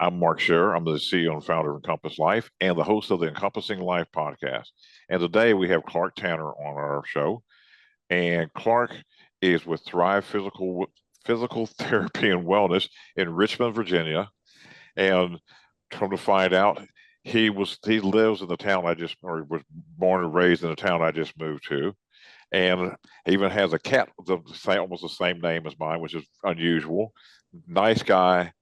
I'm Mark Scherer. I'm the CEO and founder of Encompass Life and the host of the Encompassing Life Podcast. And today we have Clarke Tanner on our show. And Clarke is with Thrive Physical Therapy and Wellness in Richmond, Virginia. And come to find out, he lives in the town or was born and raised in the town I just moved to. And he even has a cat almost the same name as mine, which is unusual. Nice guy.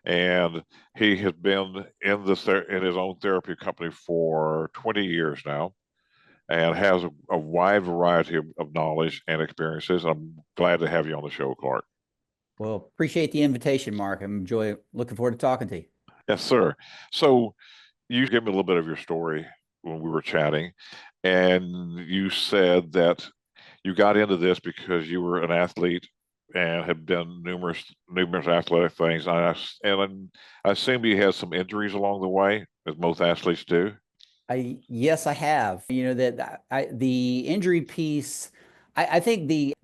And he has been in his own therapy company for 20 years now and has a wide variety of knowledge and experiences. I'm glad to have you on the show, Clarke. Well, appreciate the invitation, Mark. I'm looking forward to talking to you. Yes, sir. So you gave me a little bit of your story when we were chatting, and you said that you got into this because you were an athlete and had done numerous athletic things. And I assume you had some injuries along the way, as most athletes do. Yes, I have. The injury piece, I think the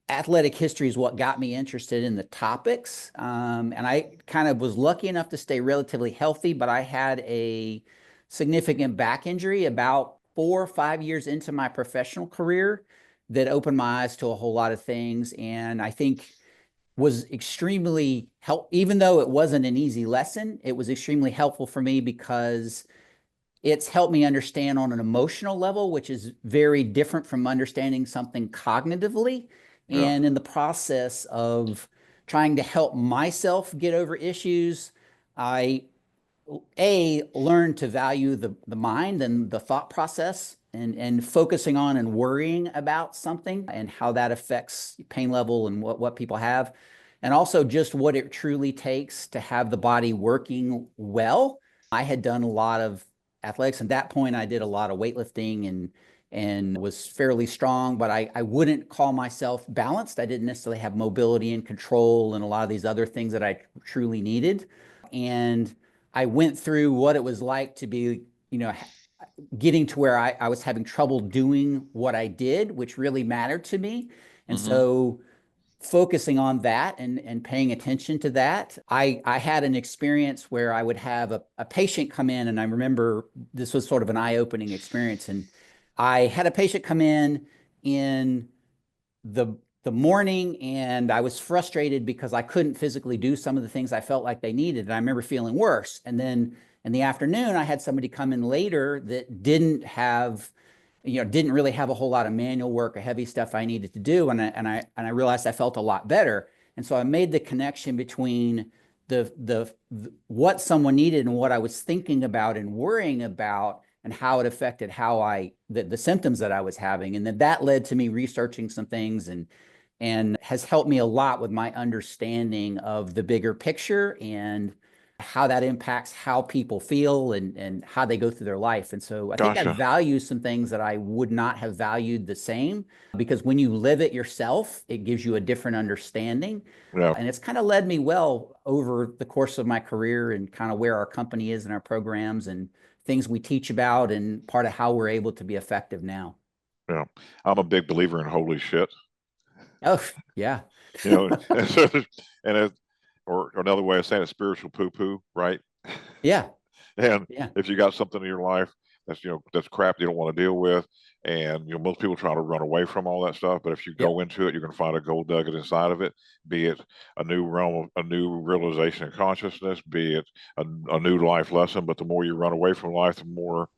athletic history is what got me interested in the topics. And I kind of was lucky enough to stay relatively healthy, but I had a significant back injury about 4 or 5 years into my professional career that opened my eyes to a whole lot of things. And I think was extremely helpful, even though it wasn't an easy lesson, it was extremely helpful for me because it's helped me understand on an emotional level, which is very different from understanding something cognitively. Yeah. And in the process of trying to help myself get over issues, I learned to value the mind and the thought process and focusing on and worrying about something and how that affects pain level and what people have. And also just what it truly takes to have the body working well. I had done a lot of athletics. At that point, I did a lot of weightlifting and was fairly strong, but I wouldn't call myself balanced. I didn't necessarily have mobility and control and a lot of these other things that I truly needed. And I went through what it was like to be, getting to where I was having trouble doing what I did, which really mattered to me. And so focusing on that and paying attention to that, I had an experience where I would have a patient come in, and I remember this was sort of an eye-opening experience. And I had a patient come in the morning, and I was frustrated because I couldn't physically do some of the things I felt like they needed. And I remember feeling worse. And then in the afternoon, I had somebody come in later that didn't really have a whole lot of manual work or heavy stuff I needed to do. And I realized I felt a lot better. And so I made the connection between the what someone needed and what I was thinking about and worrying about and how it affected the symptoms that I was having. And then that led to me researching some things and has helped me a lot with my understanding of the bigger picture and how that impacts how people feel and how they go through their life. And so I think I value some things that I would not have valued the same, because when you live it yourself, it gives you a different understanding. Yeah. And it's kind of led me well over the course of my career and kind of where our company is in our programs and things we teach about and part of how we're able to be effective now. Yeah. I'm a big believer in holy shit. Oh, yeah. Or another way of saying it, spiritual poo-poo, right? Yeah. And yeah. If you got something in your life that's crap you don't want to deal with, and most people try to run away from all that stuff, but if you go into it, you're going to find a gold nugget inside of it, be it a new realm, a new realization of consciousness, be it a new life lesson. But the more you run away from life, the more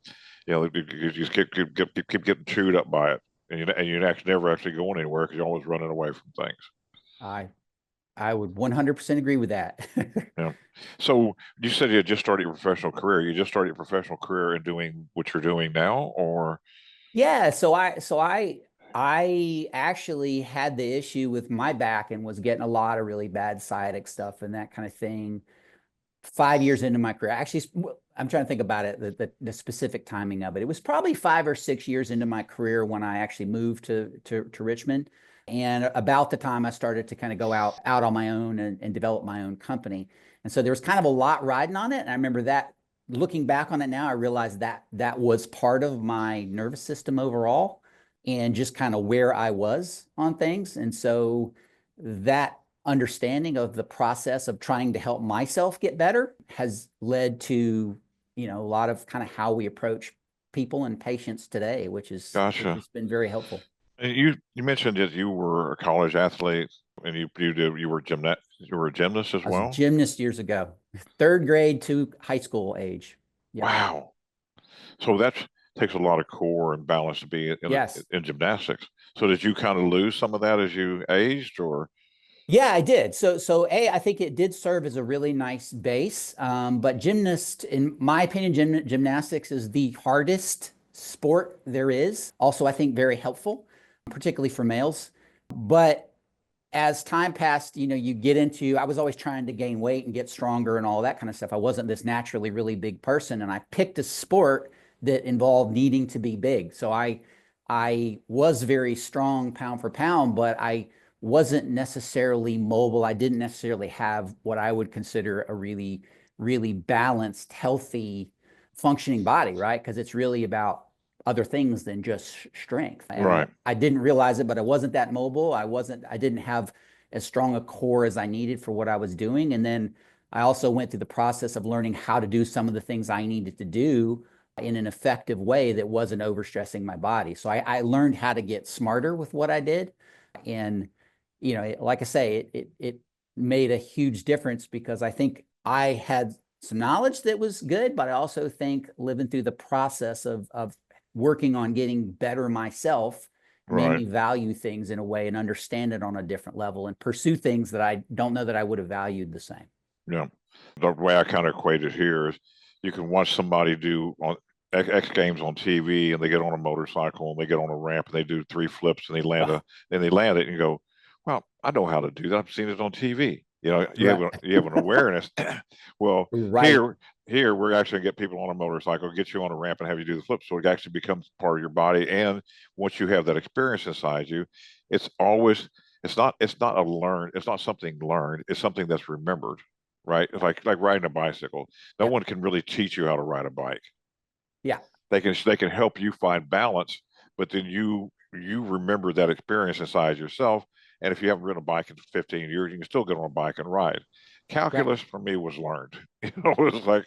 you just keep getting chewed up by it, and you're actually never actually going anywhere because you're always running away from things. I would 100% agree with that. Yeah. So you said you had just started your professional career. You just started your professional career in doing what you're doing now, or? Yeah. So I actually had the issue with my back and was getting a lot of really bad sciatic stuff and that kind of thing 5 years into my career. Actually, I'm trying to think about it, the specific timing of it. It was probably 5 or 6 years into my career when I actually moved to Richmond. And about the time I started to kind of go out on my own and develop my own company. And so there was kind of a lot riding on it. And I remember that looking back on it now, I realized that was part of my nervous system overall and just kind of where I was on things. And so that understanding of the process of trying to help myself get better has led to, a lot of kind of how we approach people and patients today, which Gotcha. has been very helpful. And you mentioned that you were a college athlete and you were a gymnast as I was a well. gymnast years ago, third grade to high school age. Yep. Wow. So that takes a lot of core and balance to be Yes. in gymnastics. So did you kind of lose some of that as you aged, or? Yeah, I did. I think it did serve as a really nice base. But in my opinion, gymnastics is the hardest sport there is. Also, I think very helpful, particularly for males. But as time passed, you get into, I was always trying to gain weight and get stronger and all that kind of stuff. I wasn't this naturally really big person, and I picked a sport that involved needing to be big. So I was very strong pound for pound, but I wasn't necessarily mobile. I didn't necessarily have what I would consider a really, really balanced, healthy, functioning body, right? Because it's really about other things than just strength. And Right. I didn't realize it, but I wasn't that mobile. I didn't have as strong a core as I needed for what I was doing. And then I also went through the process of learning how to do some of the things I needed to do in an effective way that wasn't overstressing my body. So I learned how to get smarter with what I did. And, like I say, it made a huge difference because I think I had some knowledge that was good, but I also think living through the process of working on getting better myself made Right. me value things in a way and understand it on a different level and pursue things that I don't know that I would have valued the same. Yeah. The way I kind of equate it here is you can watch somebody do on X Games on TV, and they get on a motorcycle and they get on a ramp and they do 3 flips and Oh, they land it and you go, well, I know how to do that. I've seen it on TV. right. You have an awareness. Well, Right. here we're actually gonna get people on a motorcycle, get you on a ramp and have you do the flip. So it actually becomes part of your body. And once you have that experience inside you, it's always it's not something learned, it's something that's remembered, right? It's like riding a bicycle. No Yeah. one can really teach you how to ride a bike. Yeah. They can help you find balance, but then you remember that experience inside yourself. And if you haven't ridden a bike in 15 years, you can still get on a bike and ride. Yeah. Calculus for me was learned. It's like,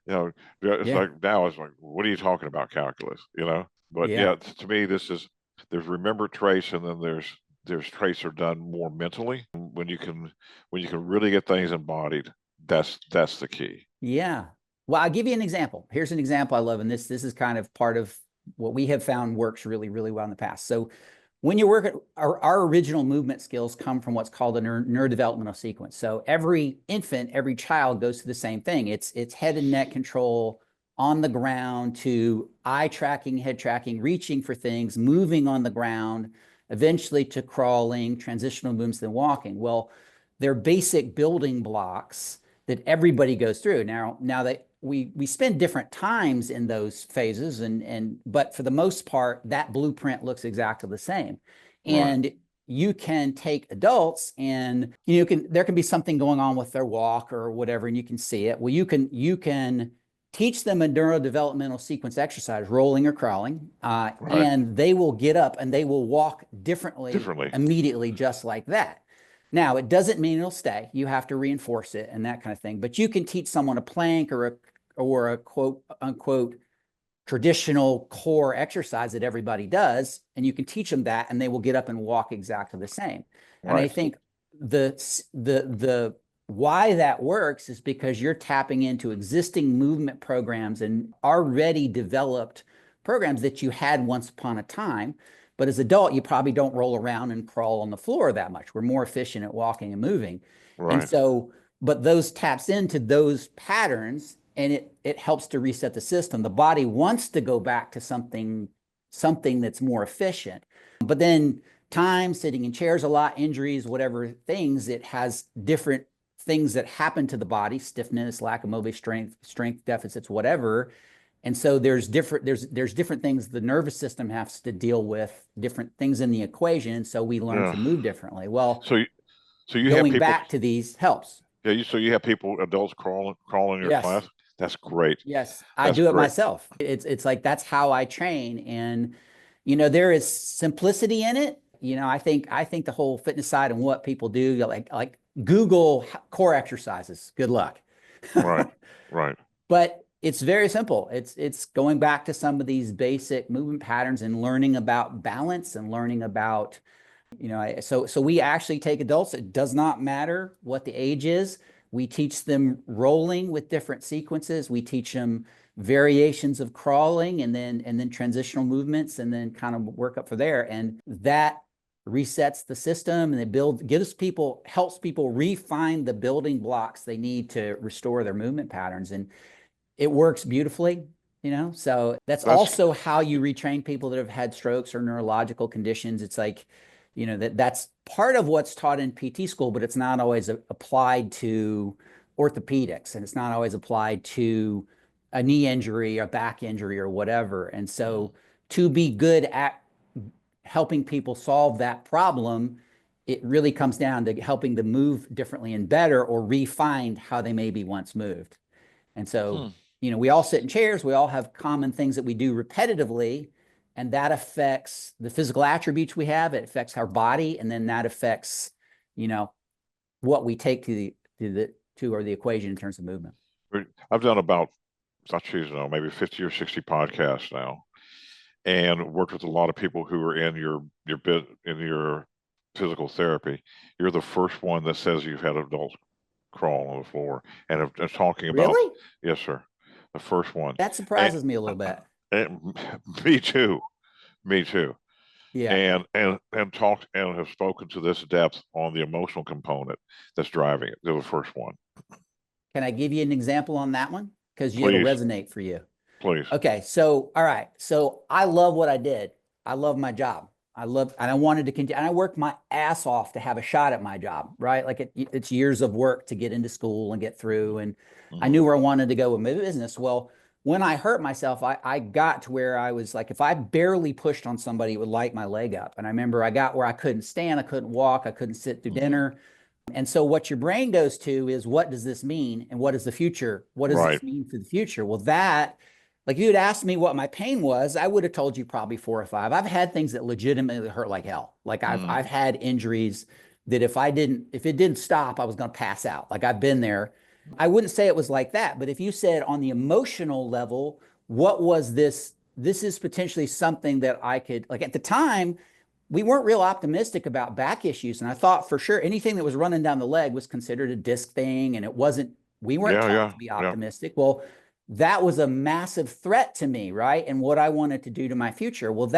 it's Yeah. like now it's like, what are you talking about, calculus? But Yeah. yeah, to me, there's remembered traits, and then there's traits are done more mentally. When you can really get things embodied, that's the key. Yeah. Well, I'll give you an example. Here's an example I love, and this is kind of part of what we have found works really, really well in the past. So when you work at our original movement skills come from what's called a neurodevelopmental sequence. So every infant, every child goes through the same thing. It's head and neck control on the ground to eye tracking, head tracking, reaching for things, moving on the ground, eventually to crawling, transitional movements, then walking. Well, they're basic building blocks that everybody goes through. Now that we spend different times in those phases, but for the most part, that blueprint looks exactly the same. Right. And you can take adults and there can be something going on with their walk or whatever, and you can see it. Well, you can teach them a neurodevelopmental sequence exercise, rolling or crawling, Right. and they will get up and they will walk differently Differently. immediately, just like that. Now, it doesn't mean it'll stay. You have to reinforce it and that kind of thing. But you can teach someone a plank or a quote unquote traditional core exercise that everybody does, and you can teach them that, and they will get up and walk exactly the same. And I Right. think the why that works is because you're tapping into existing movement programs and already developed programs that you had once upon a time. But as an adult, you probably don't roll around and crawl on the floor that much. We're more efficient at walking and moving. And Right. so, but those taps into those patterns and it helps to reset the system. The body wants to go back to something that's more efficient. But then time, sitting in chairs a lot, injuries, whatever things, it has different things that happen to the body, stiffness, lack of mobility, strength deficits, whatever. And so there's different things the nervous system has to deal with, different things in the equation. So we learn Yeah. to move differently. Well, So you have going people. back to these helps. Yeah. You have people, adults crawling in your Yes. class. That's great. Yes, I That's do it great. myself. It's like that's how I train. And there is simplicity in it. I think the whole fitness side and what people do, like Google core exercises. Good luck. Right. Right. But it's very simple. It's going back to some of these basic movement patterns and learning about balance and learning about, so we actually take adults. It does not matter what the age is. We teach them rolling with different sequences. We teach them variations of crawling and then transitional movements and then kind of work up for there. And that resets the system and helps people refine the building blocks they need to restore their movement patterns. And it works beautifully, so that's also how you retrain people that have had strokes or neurological conditions. It's like, that's part of what's taught in PT school, but it's not always applied to orthopedics, and it's not always applied to a knee injury, a back injury, or whatever. And so to be good at helping people solve that problem, it really comes down to helping them move differently and better, or refine how they maybe once moved. And so, we all sit in chairs, we all have common things that we do repetitively, and that affects the physical attributes we have. It affects our body, and then that affects, what we take to the equation in terms of movement. I've done about, maybe 50 or 60 podcasts now, and worked with a lot of people who are in your physical therapy. You're the first one that says you've had adults crawl on the floor and talking about. Really? Yes, sir. The first one. That surprises me a little bit. Me too. Yeah. And talked and have spoken to this depth on the emotional component that's driving it. They're the first one. Can I give you an example on that one? Because it'll resonate for you. Please. Okay. So, all right. So I love what I did. I love my job. And I wanted to continue, and I worked my ass off to have a shot at my job, right? Like it's years of work to get into school and get through. And I knew where I wanted to go with my business. Well, when I hurt myself, I got to where I was like, if I barely pushed on somebody, it would light my leg up. And I remember I got where I couldn't stand, I couldn't walk, I couldn't sit through dinner. And so what your brain goes to is, what does this mean? And what is the future? What does this mean for the future? Well, like, if you had asked me what my pain was, I would have told you probably 4 or 5. I've had things that legitimately hurt like hell. Like I've had injuries that if it didn't stop, I was going to pass out. Like, I've been there. I wouldn't say it was like that, but if you said on the emotional level, what was this? This is potentially something that I could, like, at the time, we weren't real optimistic about back issues. And I thought for sure anything that was running down the leg was considered a disc thing. And we weren't taught to be optimistic. Well, that was a massive threat to me, right? And what I wanted to do to my future. Well,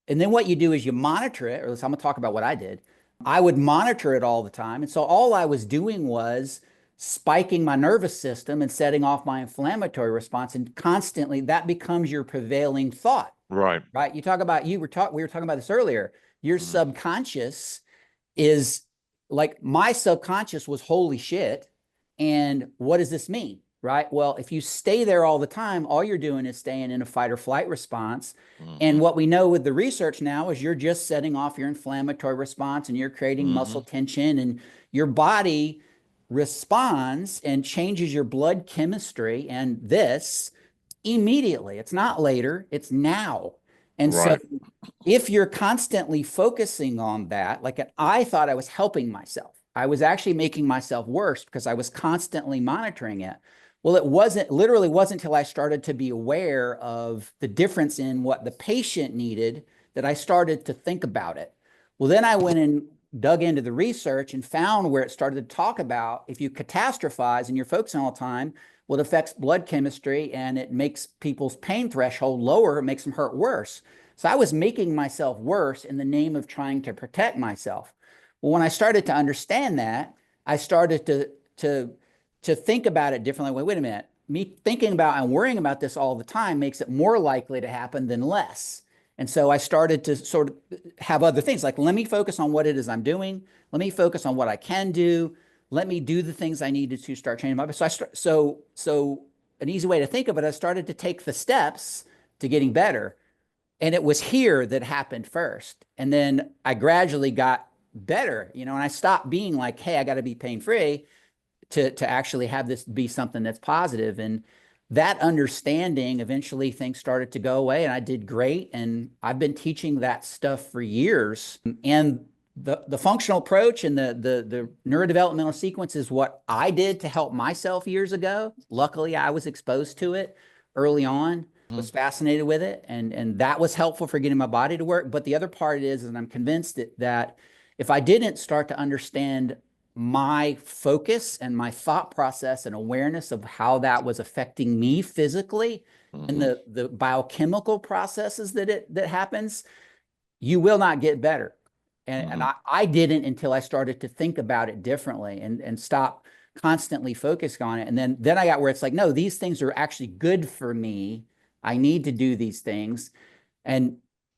and then what you do is you monitor it, or I'm going to talk about what I did. I would monitor it all the time. And so all I was doing was spiking my nervous system and setting off my inflammatory response. And constantly that becomes your prevailing thought. Right. Right. We were talking about this earlier. Your subconscious is like, my subconscious was, holy shit. And what does this mean? Right. Well, if you stay there all the time, all you're doing is staying in a fight or flight response. And what we know with the research now is you're just setting off your inflammatory response, and you're creating muscle tension, and your body responds and changes your blood chemistry and this immediately. It's not later, it's now. And so if you're constantly focusing on that, like, I thought I was helping myself. I was actually making myself worse because I was constantly monitoring it. Well, it wasn't until I started to be aware of the difference in what the patient needed that I started to think about it. Well, then I went and dug into the research and found where it started to talk about, if you catastrophize and you're focusing all the time, well, it affects blood chemistry and it makes people's pain threshold lower. It makes them hurt worse. So I was making myself worse in the name of trying to protect myself. Well, when I started to understand that, I started to think about it differently. Wait a minute. Me thinking about and worrying about this all the time makes it more likely to happen than less. And so I started to sort of have other things, like, let me focus on what it is I'm doing. Let me focus on what I can do. Let me do the things I needed to start changing my life. So an easy way to think of it, I started to take the steps to getting better. And it was here that happened first. And then I gradually got better, and I stopped being like, hey, I got to be pain-free, to actually have this be something that's positive. And that understanding, eventually things started to go away and I did great. And I've been teaching that stuff for years. And the functional approach and the neurodevelopmental sequence is what I did to help myself years ago. Luckily, I was exposed to it early on, was fascinated with it, and that was helpful for getting my body to work. But the other part is, and I'm convinced that if I didn't start to understand my focus and my thought process and awareness of how that was affecting me physically and the biochemical processes that happens, you will not get better. And I didn't until I started to think about it differently and stop constantly focusing on it. And then I got where it's like, no, these things are actually good for me. I need to do these things. And,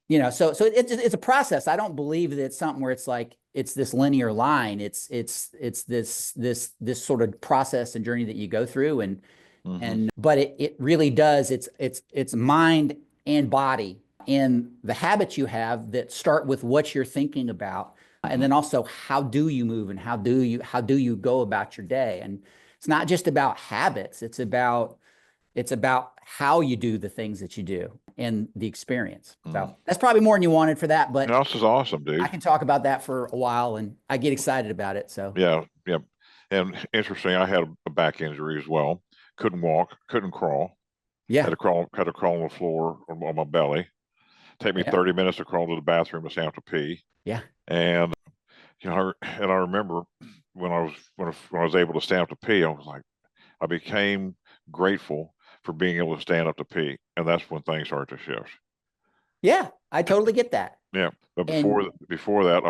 you know, so it's a process. I don't believe that it's something where it's like, it's this linear line. It's this sort of process and journey that you go through. But it really does. It's mind and body and the habits you have that start with what you're thinking about. And then also, how do you move and how do you go about your day? And it's not just about habits. It's about how you do the things that you do and the experience. So that's probably more than you wanted for that, but this is awesome, dude. I can talk about that for a while and I get excited about it. So yeah. And interesting, I had a back injury as well. Couldn't walk, couldn't crawl. Yeah. Had to crawl on the floor on my belly. Take me 30 minutes to crawl to the bathroom to stand up to pee. Yeah. And I remember when I was able to stand up to pee, I became grateful for being able to stand up to pee, and that's when things started to shift. Yeah, I totally get that. Yeah, but before that,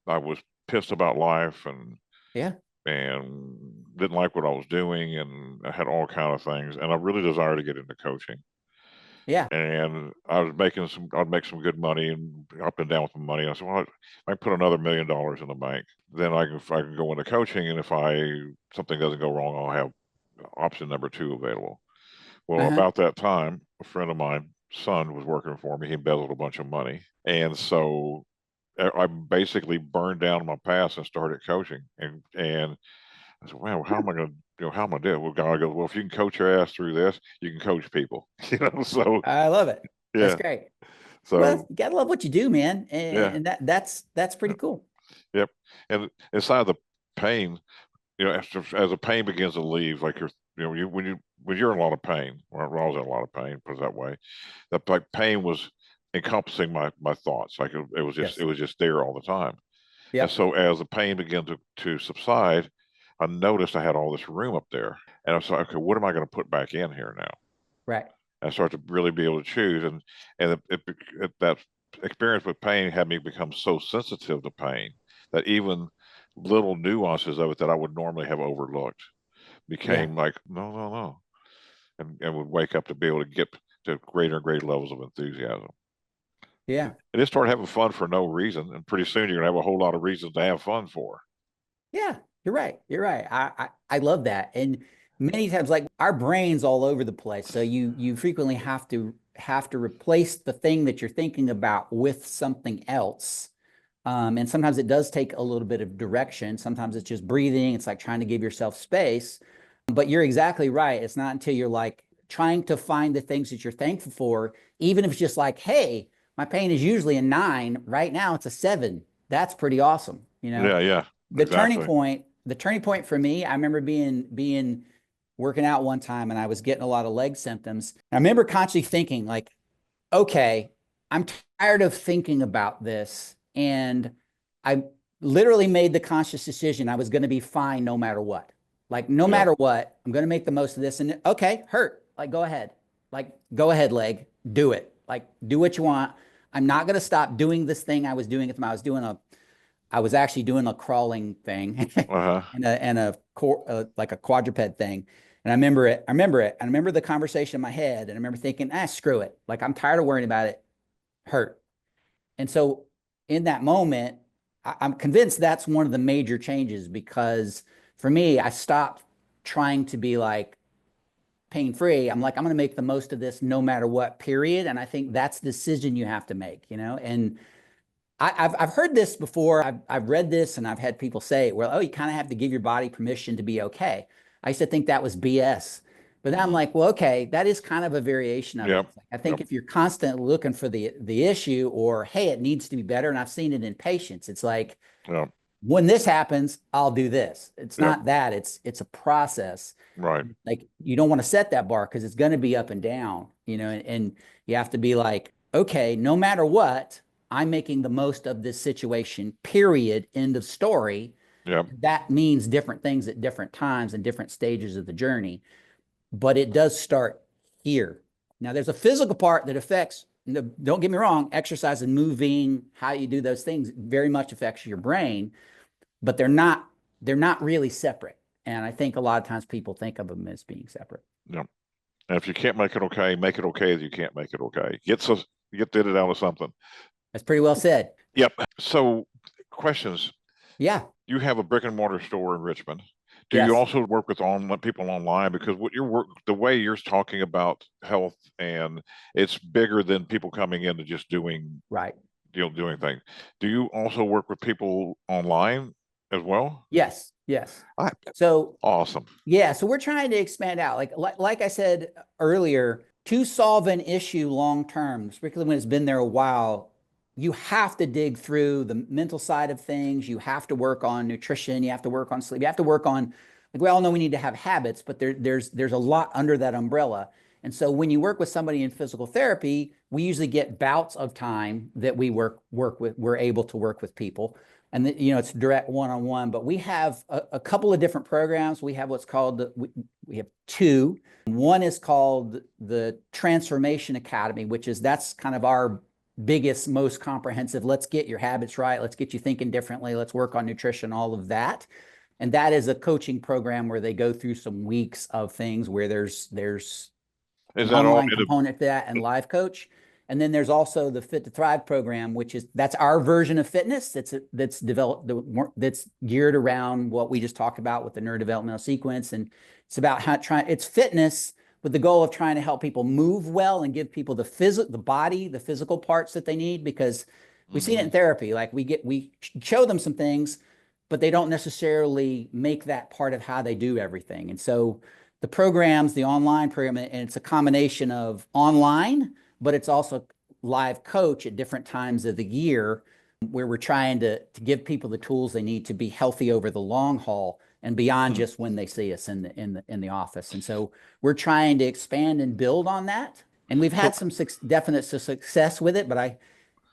I was pissed about life and didn't like what I was doing, and I had all kind of things, and I really desired to get into coaching. Yeah. And I'd make some good money and up and down with the money. And I said, well, I put another $1 million in the bank. Then I can go into coaching. And if something doesn't go wrong, I'll have option number 2 available. Well, about that time, a friend of mine, son, was working for me. He embezzled a bunch of money. And so I basically burned down my past and started coaching. And I said, well, how am I going to, how am I going to do it? Well, God goes, well, if you can coach your ass through this, you can coach people. So I love it. Yeah. That's great. So well, you gotta love what you do, man. And that's pretty cool. Yep. And inside the pain, as the pain begins to leave, like when you're in a lot of pain, when I was in a lot of pain, put it that way, that like pain was encompassing my thoughts. Like it was just there all the time. Yeah. And so as the pain began to subside, I noticed I had all this room up there, and I was like, okay, what am I going to put back in here now? Right. I started to really be able to choose, and that experience with pain had me become so sensitive to pain that even little nuances of it that I would normally have overlooked became like, no, and would wake up to be able to get to greater and greater levels of enthusiasm. Yeah. And just start having fun for no reason, and pretty soon you're gonna have a whole lot of reasons to have fun for. Yeah, you're right. You're right. I love that. And many times, like, our brain's all over the place. So you frequently have to replace the thing that you're thinking about with something else. And sometimes it does take a little bit of direction. Sometimes it's just breathing. It's like trying to give yourself space. But you're exactly right. It's not until you're like trying to find the things that you're thankful for, even if it's just like, hey, my pain is usually a 9. Right now it's a 7. That's pretty awesome. Yeah. The exactly. turning point for me, I remember being working out one time and I was getting a lot of leg symptoms. I remember consciously thinking like, okay, I'm tired of thinking about this. And I literally made the conscious decision I was going to be fine no matter what. Like, no matter what, I'm going to make the most of this. And okay, hurt. Like, go ahead. Like, go ahead, leg. Do it. Like, do what you want. I'm not going to stop doing this thing I was doing at the time. I was actually doing a crawling thing and like a quadruped thing. And I remember it. I remember the conversation in my head. And I remember thinking, screw it. Like, I'm tired of worrying about it. Hurt. And so in that moment, I'm convinced that's one of the major changes, because for me, I stopped trying to be like pain-free. I'm like, I'm going to make the most of this no matter what, period. And I think that's the decision you have to make, and I've heard this before. I've read this and I've had people say, well, you kind of have to give your body permission to be okay. I used to think that was BS, But then I'm like, well, okay, that is kind of a variation of it. Yep. I think Yep. if you're constantly looking for the issue, or hey, it needs to be better, and I've seen it in patients, it's like, Yep. when this happens, I'll do this. It's Yep. not that, it's a process. Right. Like, you don't want to set that bar because it's going to be up and down, and you have to be like, okay, no matter what, I'm making the most of this situation, period, end of story. Yep. That means different things at different times and different stages of the journey, but it does start here. Now, there's a physical part that affects, don't get me wrong, exercise and moving, how you do those things very much affects your brain, but they're not really separate. And I think a lot of times people think of them as being separate. Yep. And if you can't make it okay, make it okay if you can't make it okay. Get it out of something. That's pretty well said. Yep. So, questions. Yeah. You have a brick and mortar store in Richmond. Do Yes. you also work with people online? Because the way you're talking about health, and it's bigger than people coming in and just doing Right. doing things. Do you also work with people online as well? Yes. So Awesome. yeah, so we're trying to expand out. Like I said earlier, to solve an issue long term, particularly when it's been there a while, you have to dig through the mental side of things. You have to work on nutrition. You have to work on sleep. You have to work on, like, we all know we need to have habits, but there's a lot under that umbrella. And so when you work with somebody in physical therapy, we usually get bouts of time that we're able to work with people. And it's direct one-on-one, but we have a couple of different programs. We have what's called, we have two. One is called the Transformation Academy, that's kind of our biggest, most comprehensive. Let's get your habits right. Let's get you thinking differently. Let's work on nutrition, all of that. And that is a coaching program where they go through some weeks of things where there's an online component to that and live coach. And then there's also the Fit to Thrive program, that's our version of fitness that's developed, that's geared around what we just talked about with the neurodevelopmental sequence. And it's about it's fitness with the goal of trying to help people move well and give people the physical parts that they need, because we've seen it in therapy. Like, we show them some things, but they don't necessarily make that part of how they do everything. And so the online program, and it's a combination of online, but it's also live coach at different times of the year, where we're trying to give people the tools they need to be healthy over the long haul and beyond just when they see us in the office. And so we're trying to expand and build on that. And we've had some definite success with it, but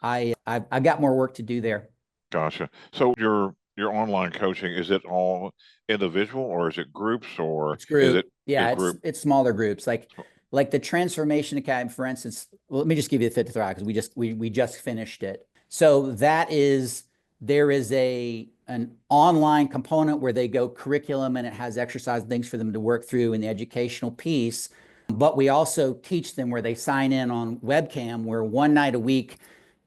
I've got more work to do there. Gotcha. So your online coaching, is it all individual, or is it groups, or it's group? Is it? Yeah, it's smaller groups. Like the Transformation Academy, for instance. Well, let me just give you the Fit to Thrive, because we just finished it. So there is an online component where they go curriculum, and it has exercise and things for them to work through in the educational piece. But we also teach them where they sign in on webcam, where one night a week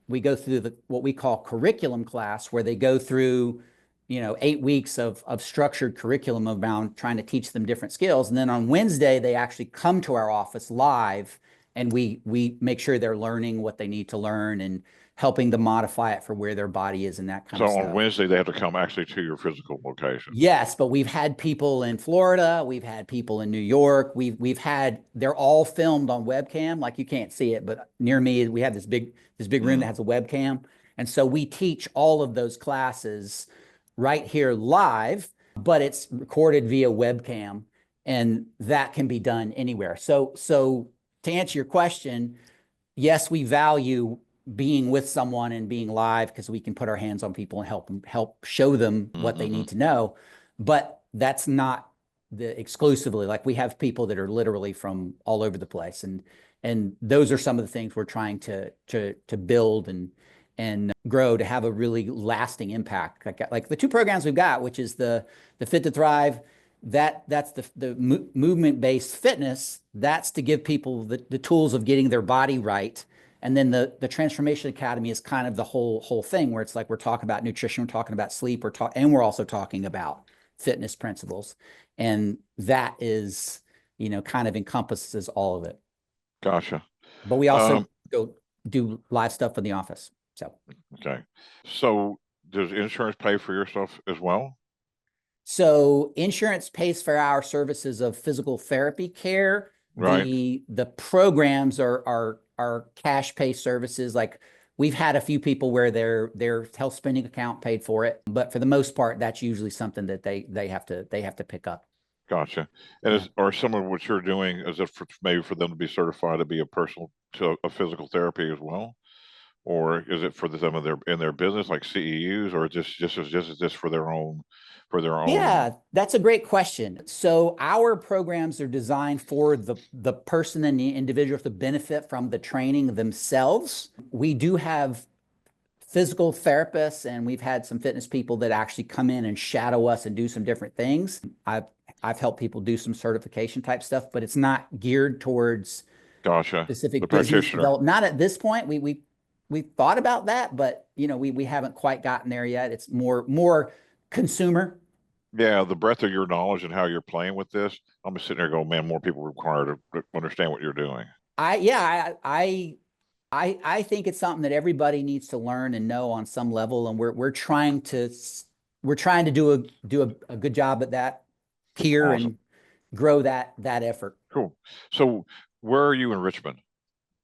we go through what we call curriculum class, where they go through 8 weeks of structured curriculum around trying to teach them different skills. And then on Wednesday, they actually come to our office live, and we make sure they're learning what they need to learn and helping to modify it for where their body is and that kind of stuff. So on Wednesday, they have to come actually to your physical location. Yes, but we've had people in Florida, we've had people in New York, they're all filmed on webcam. Like, you can't see it, but near me, we have this big room that has a webcam. And so we teach all of those classes right here live, but it's recorded via webcam, and that can be done anywhere. So to answer your question, yes, we value being with someone and being live, because we can put our hands on people and help show them what they need to know. But that's not exclusively. Like, we have people that are literally from all over the place, and those are some of the things we're trying to build and grow to have a really lasting impact. Like the two programs we've got, which is the Fit to Thrive, that's the movement-based fitness. That's to give people the tools of getting their body right. And then the Transformation Academy is kind of the whole thing, where it's like, we're talking about nutrition, we're talking about sleep, and we're also talking about fitness principles. And that is, kind of encompasses all of it. Gotcha. But we also go do live stuff in the office. So okay. So does insurance pay for your stuff as well? So insurance pays for our services of physical therapy care. Right. The programs are cash pay services. Like we've had a few people where their health spending account paid for it, but for the most part, that's usually something that they have to pick up. Gotcha. And Yeah. or some of what you're doing, is it maybe for them to be certified to be a physical therapy as well? Or is it for some of their business, like CEUs, or just for their own, Yeah, that's a great question. So our programs are designed for the person and the individual to benefit from the training themselves. We do have physical therapists, and we've had some fitness people that actually come in and shadow us and do some different things. I've helped people do some certification type stuff, but it's not geared towards Gotcha, the specific business practitioner? development. Not at this point. We thought about that, but we haven't quite gotten there yet. It's more consumer. Yeah, the breadth of your knowledge and how you're playing with this, I'm just sitting there going, man, more people require to understand what you're doing. I think it's something that everybody needs to learn and know on some level, and we're trying to do a good job at that here Awesome. and grow that effort. Cool. So where are you in Richmond?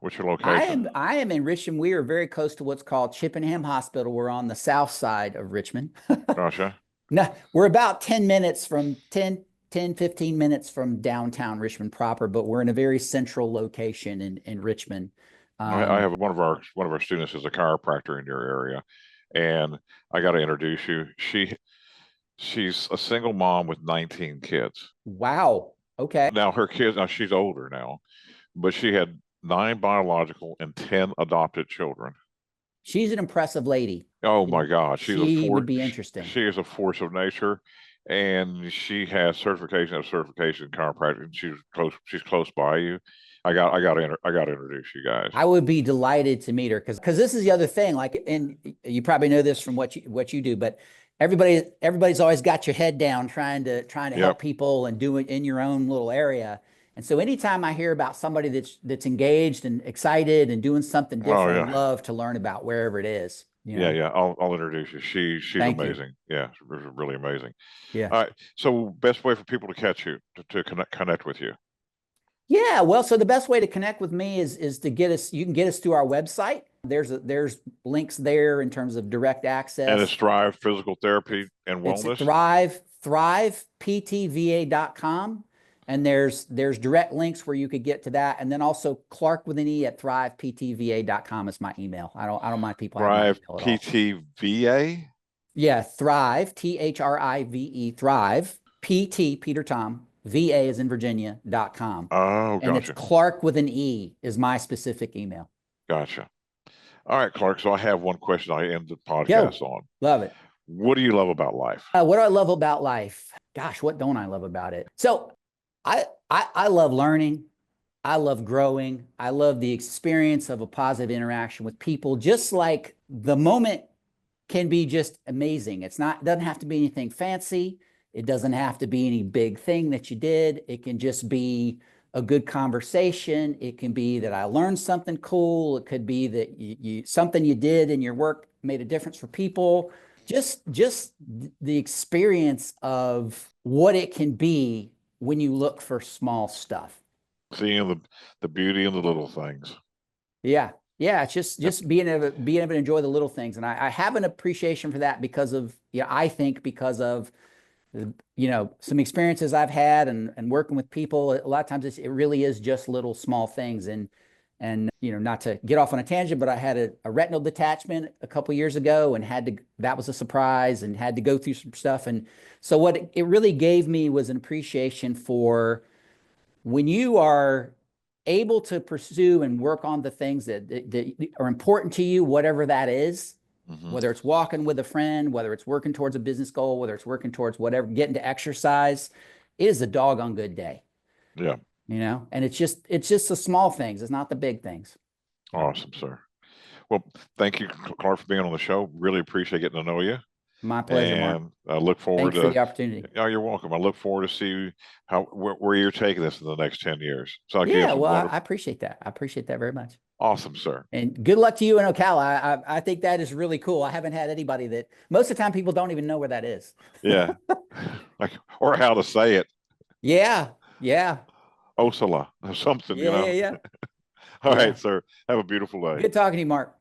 What's your location? I am in Richmond. We are very close to what's called Chippenham Hospital. We're on the south side of Richmond. Gotcha. No, we're about 15 minutes from downtown Richmond proper, but we're in a very central location in Richmond. I have one of our students is a chiropractor in your area, and I got to introduce you. She's a single mom with 19 kids. Wow. Okay. Now her kids, now she's older now, but she had 9 biological and 10 adopted children. She's an impressive lady. Oh my God, She would be interesting. She is a force of nature, and she has certification in chiropractic. And She's close by you. I got to introduce you guys. I would be delighted to meet her because this is the other thing. Like, and you probably know this from what you do, but everybody's always got your head down trying to help people and do it in your own little area. And so anytime I hear about somebody that's engaged and excited and doing something different, I love to learn about wherever it is. Yeah. I'll introduce you. She's amazing. Yeah, it's really amazing. Yeah. All right. So best way for people to catch you, to connect with you. Yeah, well, so the best way to connect with me is to get us. You can get us through our website. There's links there in terms of direct access. And it's Thrive Physical Therapy and Wellness. It's thriveptvA.com. And there's direct links where you could get to that. And then also Clarke with an E at thriveptva.com is my email. I don't mind people Thrive PTVA. Yeah, Thrive, THRIVE, Thrive, PT, Peter Tom, VA is in Virginia.com. Oh, gotcha. And it's Clarke with an E is my specific email. Gotcha. All right, Clarke. So I have one question I end the podcast on. Love it. What do you love about life? What do I love about life? Gosh, what don't I love about it? So I love learning. I love growing. I love the experience of a positive interaction with people. Just like the moment can be just amazing. It doesn't have to be anything fancy. It doesn't have to be any big thing that you did. It can just be a good conversation. It can be that I learned something cool. It could be that something you did in your work made a difference for people. Just the experience of what it can be when you look for small stuff. Seeing the beauty in the little things. Yeah. It's just being able to enjoy the little things. And I have an appreciation for that because of, I think because of, some experiences I've had and working with people. A lot of times it really is just little small things. And not to get off on a tangent, but I had a retinal detachment a couple years ago and that was a surprise and had to go through some stuff. And so what it really gave me was an appreciation for when you are able to pursue and work on the things that are important to you, whatever that is, whether it's walking with a friend, whether it's working towards a business goal, whether it's working towards whatever, getting to exercise, it is a doggone good day. Yeah. And it's just the small things. It's not the big things. Awesome, sir. Well, thank you, Clarke, for being on the show. Really appreciate getting to know you. My pleasure, Mark. And I look forward to the opportunity. Oh, you're welcome. I look forward to see where you're taking this in the next 10 years. So I appreciate that. I appreciate that very much. Awesome, sir. And good luck to you in Ocala. I think that is really cool. I haven't had anybody that most of the time people don't even know where that is. Yeah. Like, or how to say it. Yeah. Yeah. Osala or something, Yeah. Yeah. Yeah. All Yeah. right, sir. Have a beautiful day. Good talking to you, Mark.